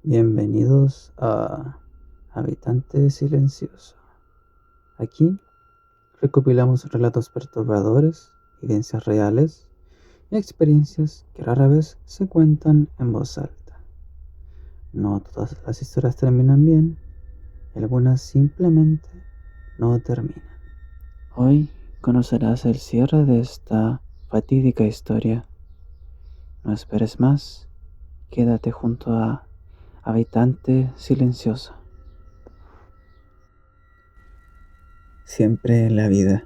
Bienvenidos a Habitante Silencioso. Aquí recopilamos relatos perturbadores, evidencias reales y experiencias que rara vez se cuentan en voz alta. No todas las historias terminan bien, y algunas simplemente no terminan. Hoy conocerás el cierre de esta fatídica historia. No esperes más, quédate junto a Habitante Silencioso. Siempre en la vida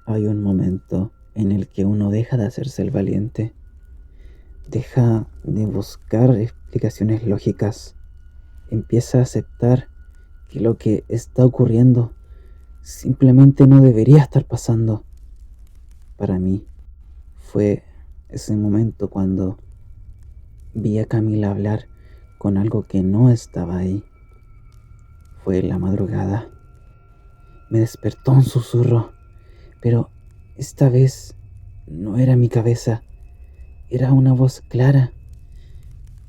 hay un momento en el que uno deja de hacerse el valiente, deja de buscar explicaciones lógicas, empieza a aceptar que lo que está ocurriendo simplemente no debería estar pasando. Para mí fue ese momento cuando vi a Camila hablar con algo que no estaba ahí. Fue la madrugada. Me despertó un susurro, pero esta vez no era mi cabeza, era una voz clara.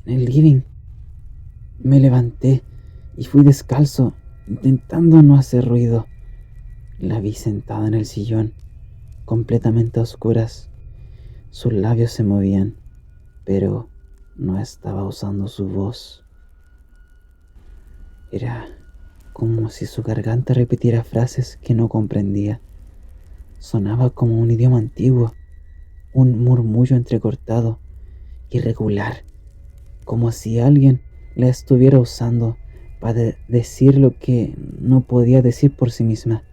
En el living me levanté y fui descalzo, intentando no hacer ruido. La vi sentada en el sillón, completamente a oscuras. Sus labios se movían, pero no estaba usando su voz. Era como si su garganta repitiera frases que no comprendía. Sonaba como un idioma antiguo, un murmullo entrecortado, irregular, como si alguien la estuviera usando para decir lo que no podía decir por sí misma.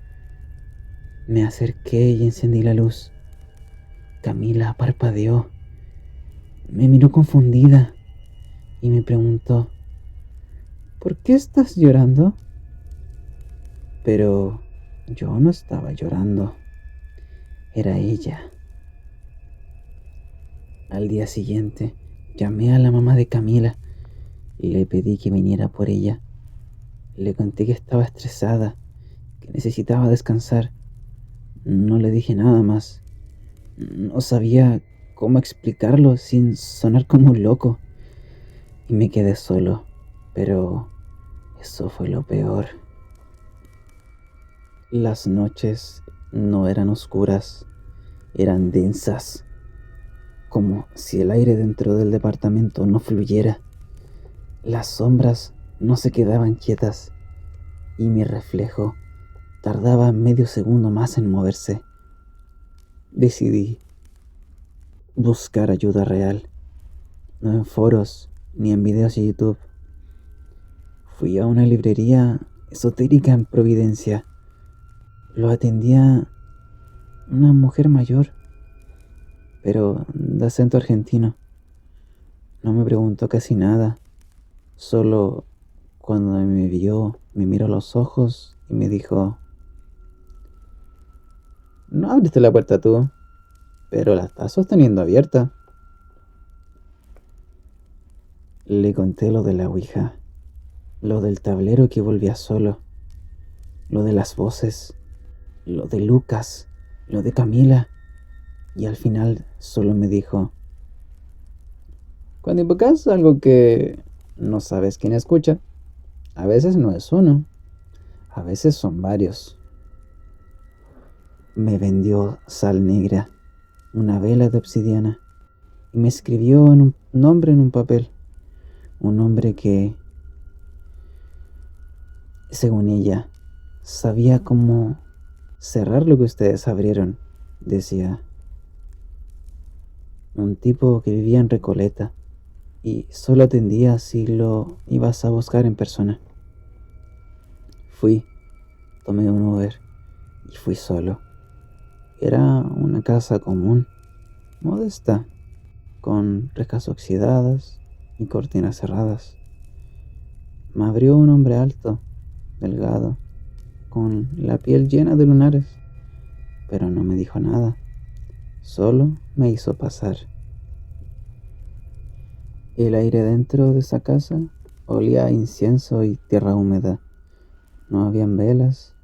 Me acerqué y encendí la luz. Camila parpadeó, me miró confundida y me preguntó: ¿por qué estás llorando? Pero yo no estaba llorando, era ella. Al día siguiente llamé a la mamá de Camila y le pedí que viniera por ella. Le conté que estaba estresada, que necesitaba descansar. No le dije nada más. No sabía cómo explicarlo sin sonar como un loco. Y me quedé solo. Pero eso fue lo peor. Las noches no eran oscuras, eran densas. Como si el aire dentro del departamento no fluyera. Las sombras no se quedaban quietas. Y mi reflejo tardaba medio segundo más en moverse. Decidí buscar ayuda real, no en foros ni en videos de YouTube. Fui a una librería esotérica en Providencia. Lo atendía una mujer mayor, pero de acento argentino. No me preguntó casi nada, solo cuando me vio me miró a los ojos y me dijo: no abriste la puerta tú, pero la estás sosteniendo abierta. Le conté lo de la ouija, lo del tablero que volvía solo, lo de las voces, lo de Lucas, lo de Camila, y al final solo me dijo: cuando invocas algo que no sabes quién escucha, a veces no es uno, a veces son varios. Me vendió sal negra, una vela de obsidiana, y me escribió un nombre en un papel, un nombre que, según ella, sabía cómo cerrar lo que ustedes abrieron. Decía: un tipo que vivía en Recoleta y solo atendía si lo ibas a buscar en persona. Fui, tomé un Uber y fui solo. Era una casa común, modesta, con rejas oxidadas y cortinas cerradas. Me abrió un hombre alto, delgado, con la piel llena de lunares, pero no me dijo nada, solo me hizo pasar. El aire dentro de esa casa olía a incienso y tierra húmeda. No habían velas,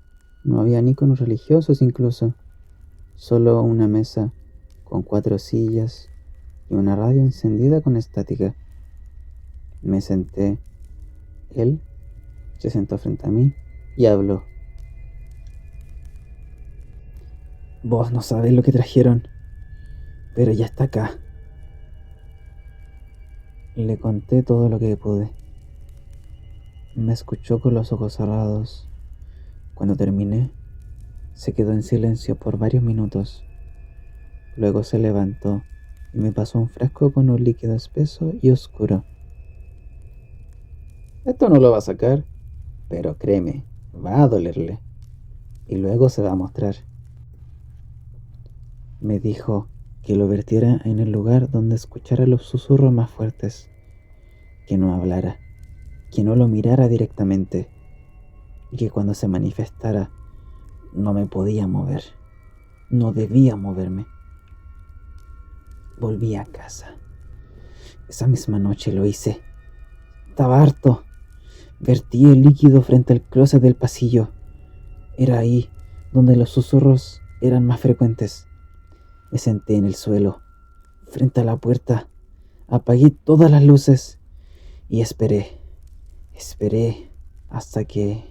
no habían iconos religiosos incluso, solo una mesa con 4 sillas y una radio encendida con estática. Me senté Él se sentó frente a mí y habló. Vos no sabés lo que trajeron, pero ya está acá. Le conté todo lo que pude. Me escuchó con los ojos cerrados. Cuando terminé, se quedó en silencio por varios minutos. Luego se levantó y me pasó un frasco con un líquido espeso y oscuro. Esto no lo va a sacar, pero créeme, va a dolerle. Y luego se va a mostrar. Me dijo que lo vertiera en el lugar donde escuchara los susurros más fuertes, que no hablara, que no lo mirara directamente, y que cuando se manifestara no me podía mover, no debía moverme. Volví a casa. Esa misma noche lo hice. Estaba harto. Vertí el líquido frente al closet del pasillo. Era ahí donde los susurros eran más frecuentes. Me senté en el suelo, frente a la puerta, apagué todas las luces y esperé hasta que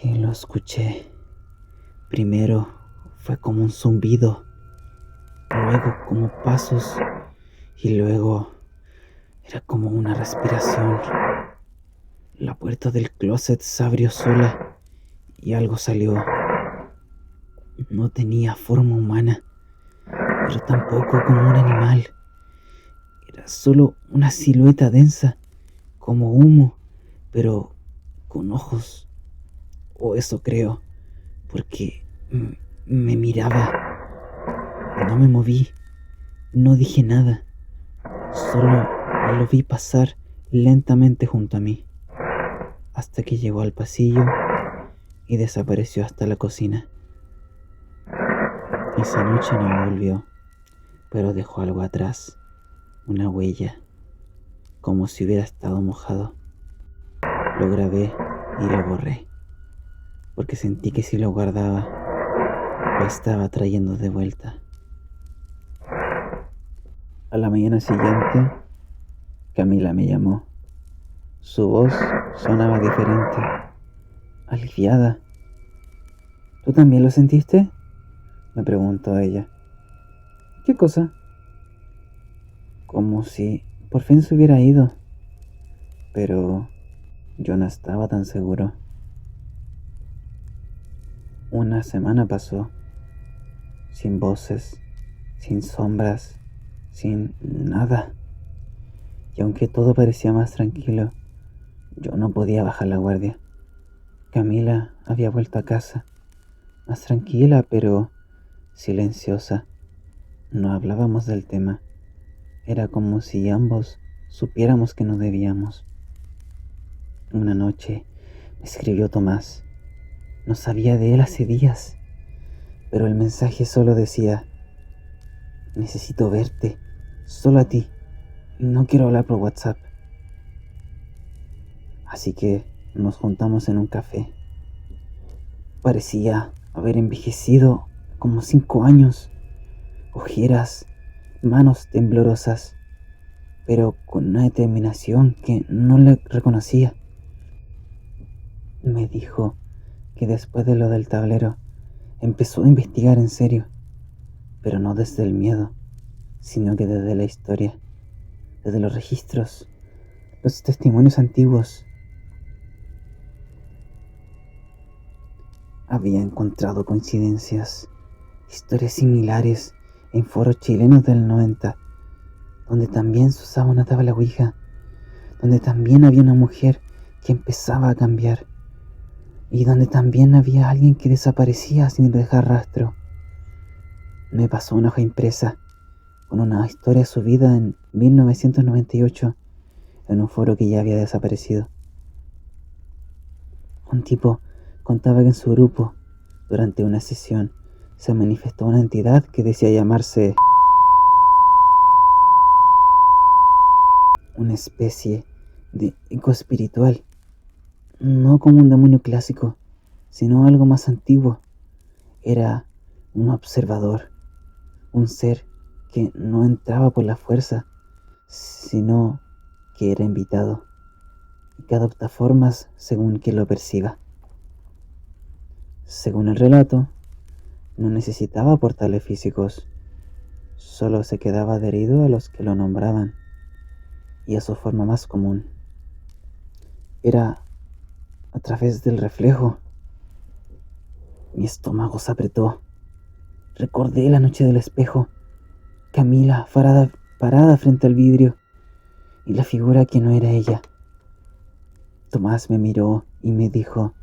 lo escuché. Primero fue como un zumbido, luego como pasos y luego era como una respiración. La puerta del closet se abrió sola y algo salió. No tenía forma humana, pero tampoco como un animal. Era solo una silueta densa, como humo, pero con ojos. O eso creo, porque me miraba. No me moví, no dije nada. Solo lo vi pasar lentamente junto a mí, hasta que llegó al pasillo y desapareció hasta la cocina. Esa noche no volvió, pero dejó algo atrás, una huella, como si hubiera estado mojado. Lo grabé y lo borré, porque sentí que si lo guardaba, lo estaba trayendo de vuelta. A la mañana siguiente, Camila me llamó. Su voz sonaba diferente, aliviada. ¿Tú también lo sentiste?, me preguntó ella. ¿Qué cosa? Como si por fin se hubiera ido, pero yo no estaba tan seguro. Una semana pasó, sin voces, sin sombras, sin nada. Y aunque todo parecía más tranquilo, yo no podía bajar la guardia. Camila había vuelto a casa, más tranquila pero silenciosa. No hablábamos del tema. Era como si ambos supiéramos que no debíamos. Una noche me escribió Tomás. No sabía de él hace días, pero el mensaje solo decía: necesito verte, solo a ti. No quiero hablar por WhatsApp. Así que nos juntamos en un café. Parecía haber envejecido como 5 años. Ojeras, manos temblorosas, pero con una determinación que no le reconocía. Me dijo que después de lo del tablero empezó a investigar en serio, pero no desde el miedo, sino que desde la historia, desde los registros, los testimonios antiguos. Había encontrado coincidencias, historias similares en foros chilenos del 90, donde también se usaba una tabla ouija, donde también había una mujer que empezaba a cambiar, y donde también había alguien que desaparecía sin dejar rastro. Me pasó una hoja impresa con una historia subida en 1998 en un foro que ya había desaparecido. Un tipo contaba que en su grupo, durante una sesión, se manifestó una entidad que decía llamarse una especie de eco espiritual, no como un demonio clásico, sino algo más antiguo. Era un observador, un ser que no entraba por la fuerza, sino que era invitado, y que adopta formas según quien lo perciba. Según el relato, no necesitaba portales físicos, solo se quedaba adherido a los que lo nombraban y a su forma más común. Era a través del reflejo. Mi estómago se apretó. Recordé la noche del espejo, Camila parada frente al vidrio y la figura que no era ella. Tomás me miró y me dijo: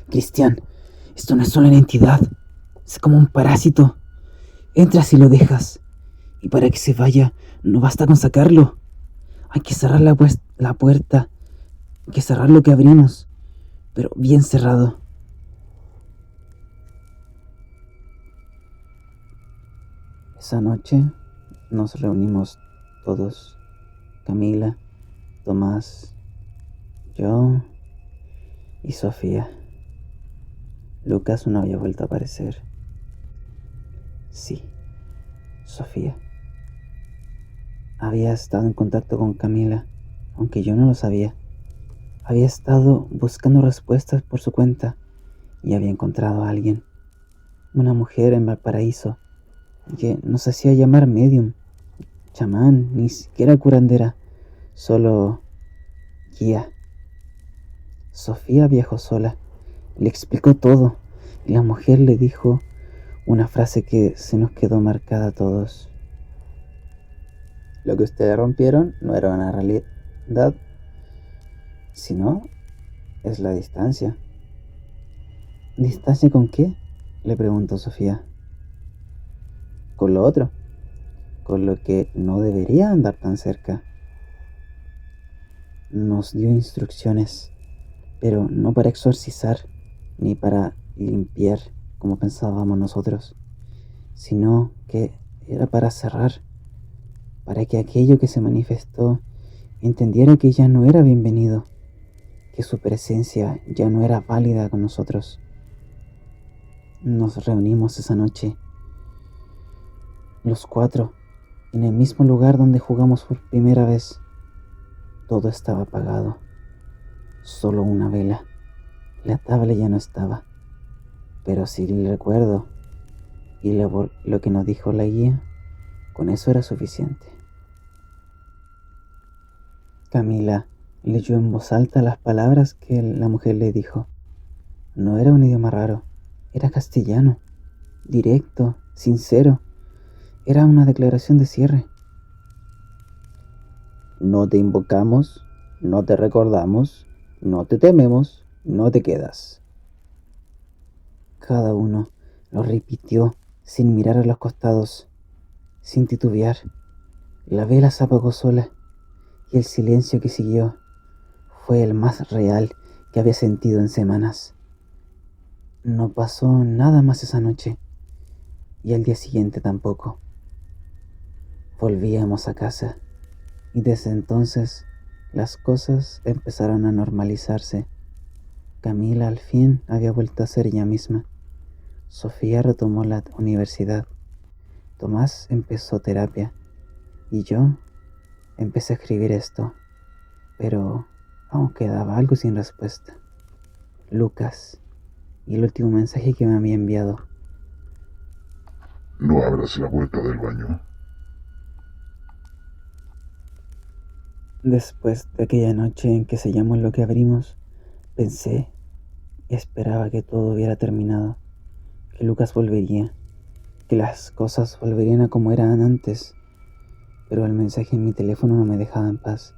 Cristian, esto no es solo una entidad, es como un parásito. Entras y lo dejas, y para que se vaya no basta con sacarlo. Hay que cerrar la puerta, hay que cerrar lo que abrimos, pero bien cerrado. Esa noche nos reunimos todos: Camila, Tomás, yo y Sofía. Lucas no había vuelto a aparecer. Sí, Sofía había estado en contacto con Camila, aunque yo no lo sabía. Había estado buscando respuestas por su cuenta y había encontrado a alguien, una mujer en Valparaíso, que nos hacía llamar medium, chamán, ni siquiera curandera, solo guía. Sofía viajó sola, le explicó todo y la mujer le dijo una frase que se nos quedó marcada a todos. Lo que ustedes rompieron no era una realidad, sino es la distancia. ¿Distancia con qué?, le preguntó Sofía. Con lo otro, con lo que no debería andar tan cerca. Nos dio instrucciones, pero no para exorcizar ni para limpiar como pensábamos nosotros, sino que era para cerrar, para que aquello que se manifestó entendiera que ya no era bienvenido, que su presencia ya no era válida con nosotros. Nos reunimos esa noche, los cuatro, en el mismo lugar donde jugamos por primera vez. Todo estaba apagado, solo una vela. La tabla ya no estaba, pero sí el recuerdo y lo que nos dijo la guía, con eso era suficiente. Camila leyó en voz alta las palabras que la mujer le dijo. No era un idioma raro, era castellano, directo, sincero. Era una declaración de cierre. No te invocamos, no te recordamos, no te tememos, no te quedas. Cada uno lo repitió sin mirar a los costados, sin titubear. La vela se apagó sola y el silencio que siguió fue el más real que había sentido en semanas. No pasó nada más esa noche y al día siguiente tampoco. Volvíamos a casa y desde entonces las cosas empezaron a normalizarse. Camila al fin había vuelto a ser ella misma. Sofía retomó la universidad. Tomás empezó terapia y yo empecé a escribir esto, pero aún quedaba algo sin respuesta. Lucas y el último mensaje que me había enviado. No abras la puerta del baño. Después de aquella noche en que sellamos lo que abrimos, pensé y esperaba que todo hubiera terminado, que Lucas volvería, que las cosas volverían a como eran antes, pero el mensaje en mi teléfono no me dejaba en paz.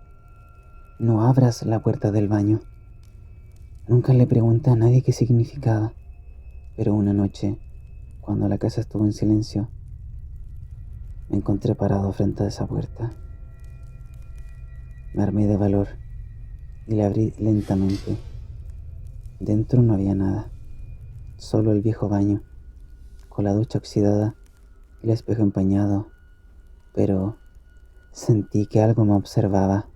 No abras la puerta del baño. Nunca le pregunté a nadie qué significaba, pero una noche, cuando la casa estuvo en silencio, me encontré parado frente a esa puerta. Me armé de valor y la abrí lentamente. Dentro no había nada, solo el viejo baño, con la ducha oxidada y el espejo empañado, pero sentí que algo me observaba.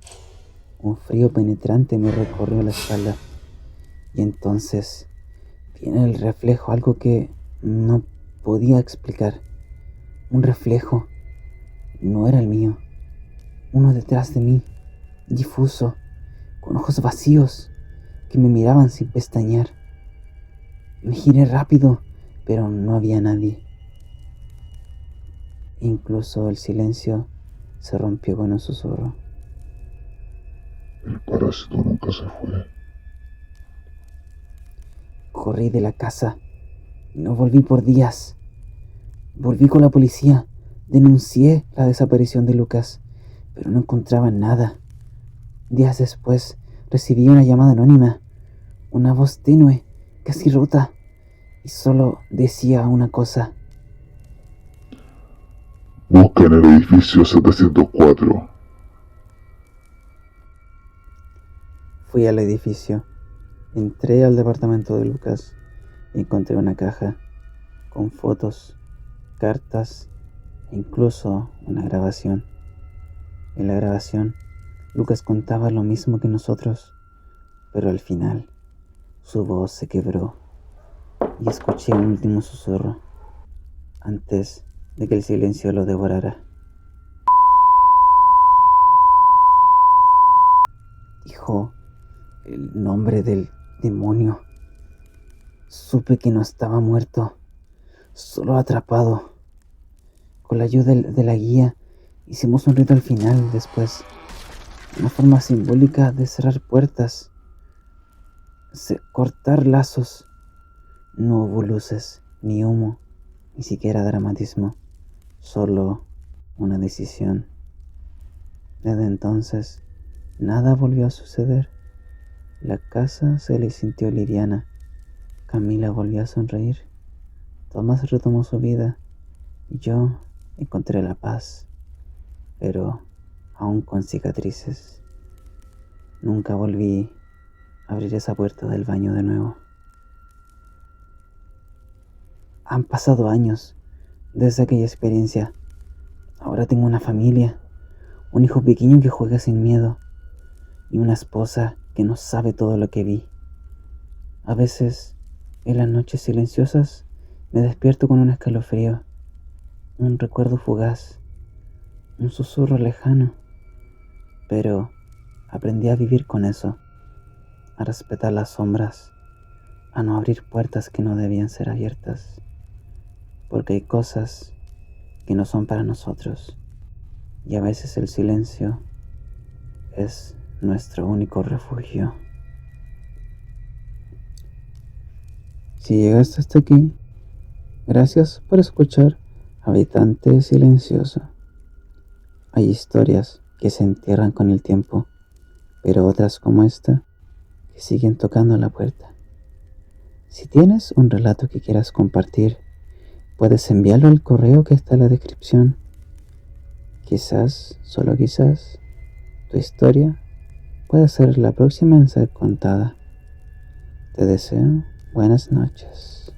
Un frío penetrante me recorrió la espalda y entonces vi en el reflejo algo que no podía explicar. Un reflejo, no era el mío, uno detrás de mí, difuso, con ojos vacíos que me miraban sin pestañear. Me giré rápido, pero no había nadie. Incluso el silencio se rompió con un susurro. El parásito nunca se fue. Corrí de la casa y no volví por días. Volví con la policía, denuncié la desaparición de Lucas, pero no encontraban nada. Días después recibí una llamada anónima, una voz tenue, casi rota, y solo decía una cosa. Busca en el edificio 704. Fui al edificio, entré al departamento de Lucas y encontré una caja con fotos, cartas e incluso una grabación. En la grabación, Lucas contaba lo mismo que nosotros, pero al final su voz se quebró y escuché un último susurro antes de que el silencio lo devorara. Dijo el nombre del demonio. Supe que no estaba muerto, solo atrapado. Con la ayuda de la guía, hicimos un rito al final después, una forma simbólica de cerrar puertas, cortar lazos. No hubo luces, ni humo, ni siquiera dramatismo, solo una decisión. Desde entonces, nada volvió a suceder. La casa se le sintió liviana. Camila volvió a sonreír. Tomás retomó su vida y yo encontré la paz, pero aún con cicatrices. Nunca volví a abrir esa puerta del baño de nuevo. Han pasado años desde aquella experiencia. Ahora tengo una familia, un hijo pequeño que juega sin miedo y una esposa que no sabe todo lo que vi. A veces, en las noches silenciosas, me despierto con un escalofrío, un recuerdo fugaz, un susurro lejano, pero aprendí a vivir con eso, a respetar las sombras, a no abrir puertas que no debían ser abiertas, porque hay cosas que no son para nosotros, y a veces el silencio es nuestro único refugio. Si llegaste hasta aquí, gracias por escuchar Habitante Silencioso. Hay historias que se entierran con el tiempo, pero otras como esta que siguen tocando la puerta. Si tienes un relato que quieras compartir, puedes enviarlo al correo que está en la descripción. Quizás, solo quizás, tu historia pueda ser la próxima en ser contada. Te deseo buenas noches.